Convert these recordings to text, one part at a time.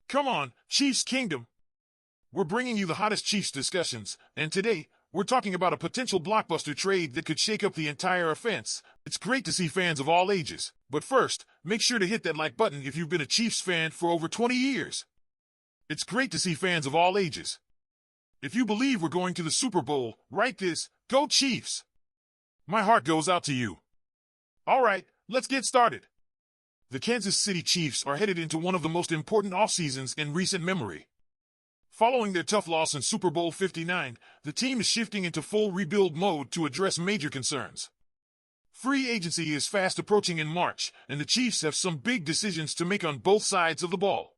Come on, Chiefs Kingdom. We're bringing you the hottest Chiefs discussions, and today, we're talking about a potential blockbuster trade that could shake up the entire offense. It's great to see fans of all ages, but first, make sure to hit that like button if you've been a Chiefs fan for over 20 years. It's great to see fans of all ages. If you believe we're going to the Super Bowl, write this, "Go Chiefs." My heart goes out to you. All right, let's get started. The Kansas City Chiefs are headed into one of the most important off-seasons in recent memory. Following their tough loss in Super Bowl 59, the team is shifting into full rebuild mode to address major concerns. Free agency is fast approaching in March, and the Chiefs have some big decisions to make on both sides of the ball.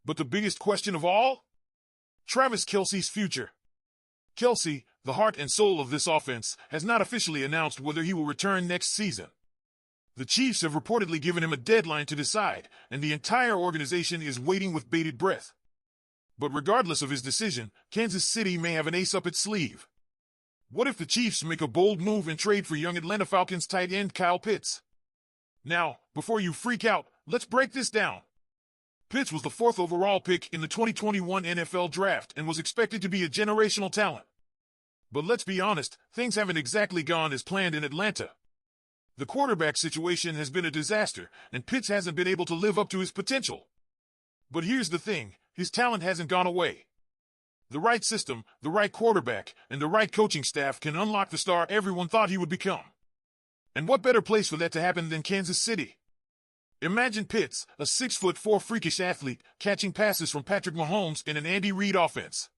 But the biggest question of all? Travis Kelce's future. Kelce, the heart and soul of this offense, has not officially announced whether he will return next season. The Chiefs have reportedly given him a deadline to decide, and the entire organization is waiting with bated breath. But regardless of his decision, Kansas City may have an ace up its sleeve. What if the Chiefs make a bold move and trade for young Atlanta Falcons tight end Kyle Pitts? Now, before you freak out, let's break this down. Pitts was the 4th overall pick in the 2021 NFL Draft and was expected to be a generational talent. But let's be honest, things haven't exactly gone as planned in Atlanta. The quarterback situation has been a disaster, and Pitts hasn't been able to live up to his potential. But here's the thing, his talent hasn't gone away. The right system, the right quarterback, and the right coaching staff can unlock the star everyone thought he would become. And what better place for that to happen than Kansas City? Imagine Pitts, a 6'4" freakish athlete, catching passes from Patrick Mahomes in an Andy Reid offense.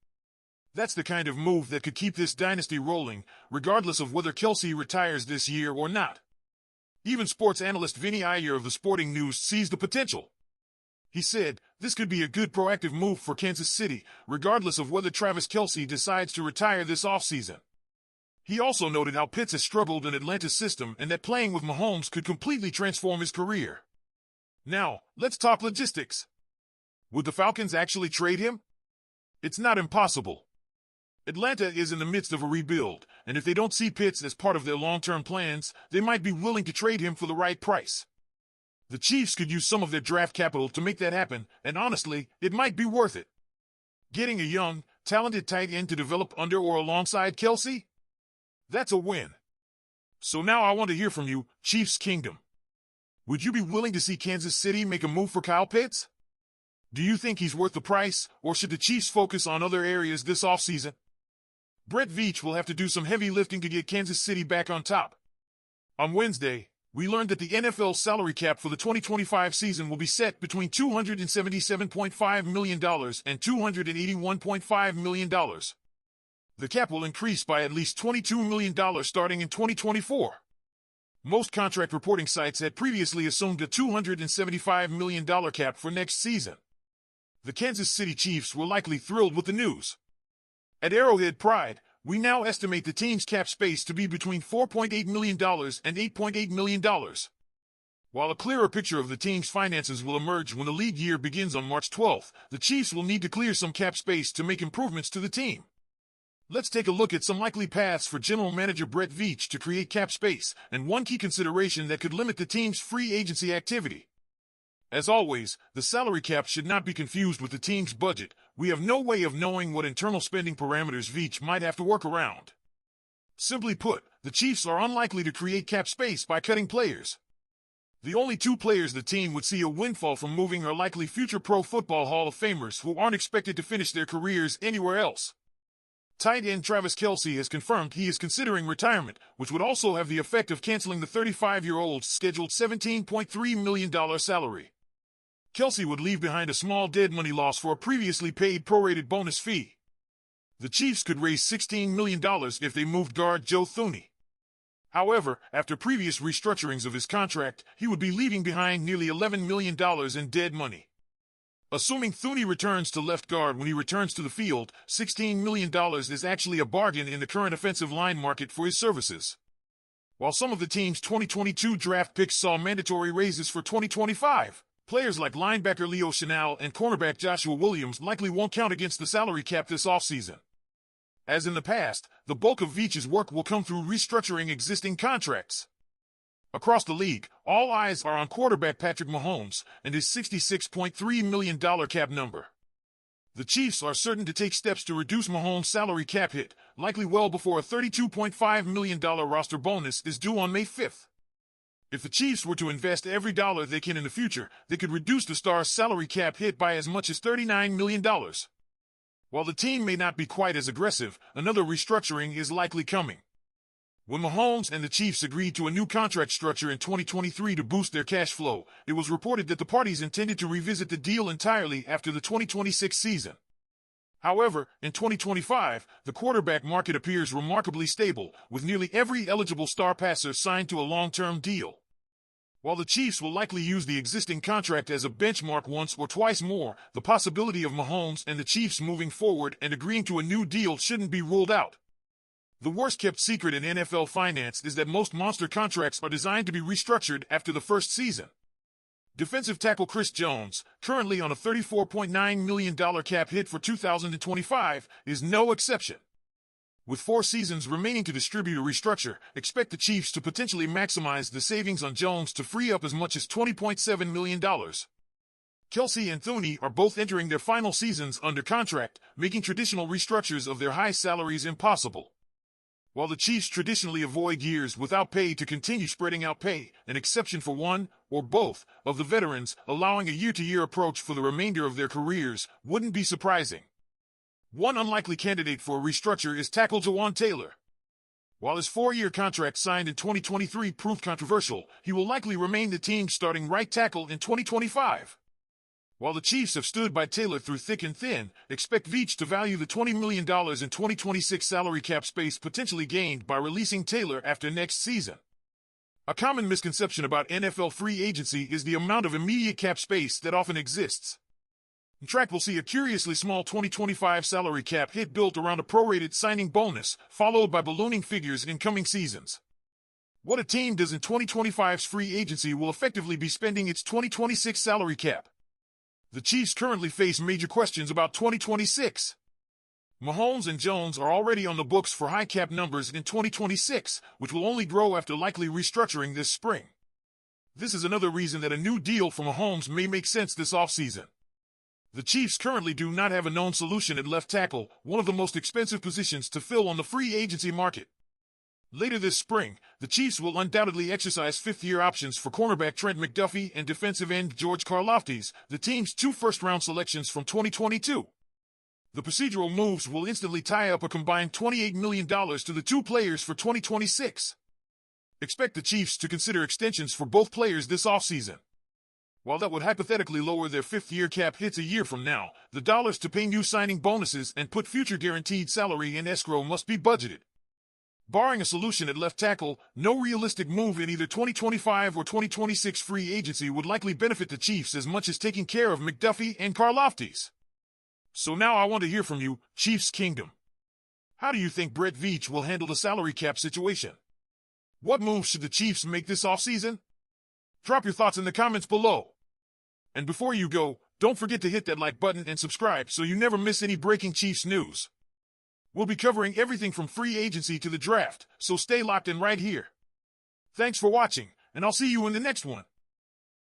That's the kind of move that could keep this dynasty rolling, regardless of whether Kelce retires this year or not. Even sports analyst Vinny Iyer of the Sporting News sees the potential. He said, "This could be a good proactive move for Kansas City, regardless of whether Travis Kelce decides to retire this offseason." He also noted how Pitts has struggled in Atlanta's system and that playing with Mahomes could completely transform his career. Now, let's talk logistics. Would the Falcons actually trade him? It's not impossible. Atlanta is in the midst of a rebuild, and if they don't see Pitts as part of their long-term plans, they might be willing to trade him for the right price. The Chiefs could use some of their draft capital to make that happen, and honestly, it might be worth it. Getting a young, talented tight end to develop under or alongside Kelce? That's a win. So now I want to hear from you, Chiefs Kingdom. Would you be willing to see Kansas City make a move for Kyle Pitts? Do you think he's worth the price, or should the Chiefs focus on other areas this offseason? Brett Veach will have to do some heavy lifting to get Kansas City back on top. On Wednesday, we learned that the NFL salary cap for the 2025 season will be set between $277.5 million and $281.5 million. The cap will increase by at least $22 million starting in 2024. Most contract reporting sites had previously assumed a $275 million cap for next season. The Kansas City Chiefs were likely thrilled with the news. At Arrowhead Pride, we now estimate the team's cap space to be between $4.8 million and $8.8 million. While a clearer picture of the team's finances will emerge when the league year begins on March 12th, the Chiefs will need to clear some cap space to make improvements to the team. Let's take a look at some likely paths for General Manager Brett Veach to create cap space, and one key consideration that could limit the team's free agency activity. As always, the salary cap should not be confused with the team's budget. We have no way of knowing what internal spending parameters Veach might have to work around. Simply put, the Chiefs are unlikely to create cap space by cutting players. The only two players the team would see a windfall from moving are likely future Pro Football Hall of Famers who aren't expected to finish their careers anywhere else. Tight end Travis Kelce has confirmed he is considering retirement, which would also have the effect of canceling the 35-year-old's scheduled $17.3 million salary. Kelce would leave behind a small dead money loss for a previously paid prorated bonus fee. The Chiefs could raise $16 million if they moved guard Joe Thuney. However, after previous restructurings of his contract, he would be leaving behind nearly $11 million in dead money. Assuming Thuney returns to left guard when he returns to the field, $16 million is actually a bargain in the current offensive line market for his services. While some of the team's 2022 draft picks saw mandatory raises for 2025, players like linebacker Leo Chenal and cornerback Joshua Williams likely won't count against the salary cap this offseason. As in the past, the bulk of Veach's work will come through restructuring existing contracts. Across the league, all eyes are on quarterback Patrick Mahomes and his $66.3 million cap number. The Chiefs are certain to take steps to reduce Mahomes' salary cap hit, likely well before a $32.5 million roster bonus is due on May 5th. If the Chiefs were to invest every dollar they can in the future, they could reduce the star's salary cap hit by as much as $39 million. While the team may not be quite as aggressive, another restructuring is likely coming. When Mahomes and the Chiefs agreed to a new contract structure in 2023 to boost their cash flow, it was reported that the parties intended to revisit the deal entirely after the 2026 season. However, in 2025, the quarterback market appears remarkably stable, with nearly every eligible star passer signed to a long-term deal. While the Chiefs will likely use the existing contract as a benchmark once or twice more, the possibility of Mahomes and the Chiefs moving forward and agreeing to a new deal shouldn't be ruled out. The worst-kept secret in NFL finance is that most monster contracts are designed to be restructured after the first season. Defensive tackle Chris Jones, currently on a $34.9 million cap hit for 2025, is no exception. With 4 seasons remaining to distribute a restructure, expect the Chiefs to potentially maximize the savings on Jones to free up as much as $20.7 million. Kelsey and Thuney are both entering their final seasons under contract, making traditional restructures of their high salaries impossible. While the Chiefs traditionally avoid years without pay to continue spreading out pay, an exception for one, or both, of the veterans, allowing a year-to-year approach for the remainder of their careers, wouldn't be surprising. One unlikely candidate for a restructure is tackle Jawan Taylor. While his 4-year contract signed in 2023 proved controversial, he will likely remain the team's starting right tackle in 2025. While the Chiefs have stood by Taylor through thick and thin, expect VEACH to value the $20 million in 2026 salary cap space potentially gained by releasing Taylor after next season. A common misconception about NFL free agency is the amount of immediate cap space that often exists. Track will see a curiously small 2025 salary cap hit built around a prorated signing bonus, followed by ballooning figures in coming seasons. What a team does in 2025's free agency will effectively be spending its 2026 salary cap. The Chiefs currently face major questions about 2026. Mahomes and Jones are already on the books for high cap numbers in 2026, which will only grow after likely restructuring this spring. This is another reason that a new deal for Mahomes may make sense this offseason. The Chiefs currently do not have a known solution at left tackle, one of the most expensive positions to fill on the free agency market. Later this spring, the Chiefs will undoubtedly exercise 5th-year options for cornerback Trent McDuffie and defensive end George Karlaftis, the team's 2 first-round selections from 2022. The procedural moves will instantly tie up a combined $28 million to the 2 players for 2026. Expect the Chiefs to consider extensions for both players this offseason. While that would hypothetically lower their 5th-year cap hits a year from now, the dollars to pay new signing bonuses and put future guaranteed salary in escrow must be budgeted. Barring a solution at left tackle, no realistic move in either 2025 or 2026 free agency would likely benefit the Chiefs as much as taking care of McDuffie and Karlaftis. So now I want to hear from you, Chiefs Kingdom. How do you think Brett Veach will handle the salary cap situation? What moves should the Chiefs make this offseason? Drop your thoughts in the comments below. And before you go, don't forget to hit that like button and subscribe so you never miss any breaking Chiefs news. We'll be covering everything from free agency to the draft, so stay locked in right here. Thanks for watching, and I'll see you in the next one.